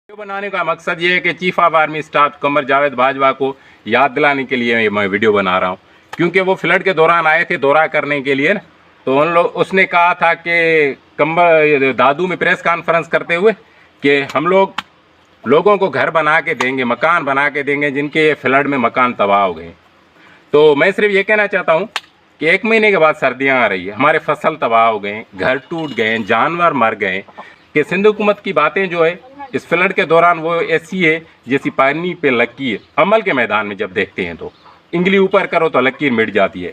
Video बनाने का मकसद ये है कि chief of army staff Qamar Javed Bajwa को याद दिलाने के लिए मैं वीडियो बना रहा हूँ, क्योंकि वो फ्लड के दौरान आए थे दौरा करने के लिए ना। तो उन लोग उसने कहा था कि कमर दादू में प्रेस कॉन्फ्रेंस करते हुए कि हम लोगों को घर बना के देंगे, मकान बना के देंगे जिनके ये फ्लड में मकान तबाह हो गए। तो मैं सिर्फ ये कहना चाहता हूँ कि 1 महीने के बाद सर्दियाँ आ रही है, हमारे फसल तबाह हो गए, घर टूट गए, जानवर मर गए। कि सिंध हुकूमत की बातें जो है इस फ्लड के दौरान वो ऐसी है जैसी पानी पे लकीर, अमल के मैदान में जब देखते हैं तो इंगली ऊपर करो तो लकीर मिट जाती है।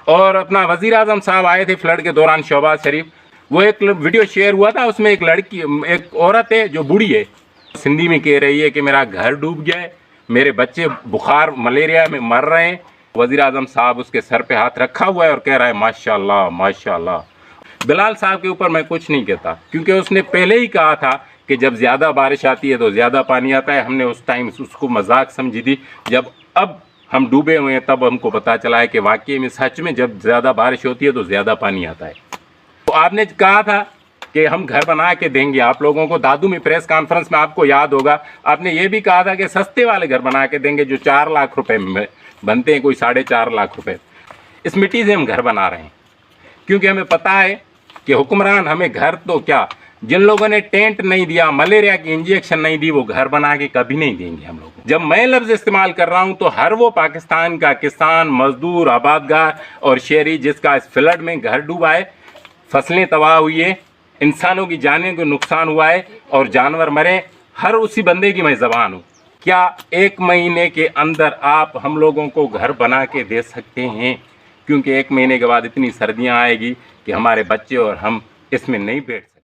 और अपना वज़ीर आज़म साहब आए थे फ्लड के दौरान शहबाज शरीफ, वो एक वीडियो शेयर हुआ था, उसमें एक औरत है जो बूढ़ी है, सिंधी में कह रही है कि मेरा घर डूब गया है, मेरे बच्चे बुखार मलेरिया में मर रहे हैं। वज़ीर आज़म साहब उसके सर पे हाथ रखा हुआ है और कह रहा है माशाल्लाह माशाल्लाह। बिलाल साहब के ऊपर मैं कुछ नहीं कहता, क्योंकि उसने पहले ही कहा था कि जब ज़्यादा बारिश आती है तो ज़्यादा पानी आता है। हमने उस टाइम उसको मजाक समझी थी, जब अब हम डूबे हुए हैं तब हमको पता चला है कि वाकई में सच में जब ज़्यादा बारिश होती है तो ज़्यादा पानी आता है। तो आपने कहा था कि हम घर बना के देंगे आप लोगों को। दादू में प्रेस कॉन्फ्रेंस में आपको याद होगा आपने ये भी कहा था कि सस्ते वाले घर बना के देंगे जो 4 लाख रुपए में बनते हैं, कोई 4.5 लाख रुपए। इस मिट्टी से हम घर बना रहे हैं, क्योंकि हमें पता है कि हुक्मरान हमें घर तो क्या, जिन लोगों ने टेंट नहीं दिया, मलेरिया की इंजेक्शन नहीं दी, वो घर बना के कभी नहीं देंगे हम लोग। जब मैं लफ्ज़ इस्तेमाल कर रहा हूँ तो हर वो पाकिस्तान का किसान, मजदूर, आबादगार और शहरी जिसका इस फ्लड में घर डूबा है, फसलें तबाह हुई है, इंसानों की जानें को नुकसान हुआ है और जानवर मरे, हर उसी बंदे की मैं ज़बान हूँ। क्या 1 महीने के अंदर आप हम लोगों को घर बना के दे सकते हैं? क्योंकि 1 महीने के बाद इतनी सर्दियाँ आएगी कि हमारे बच्चे और हम इसमें नहीं बैठ सकते।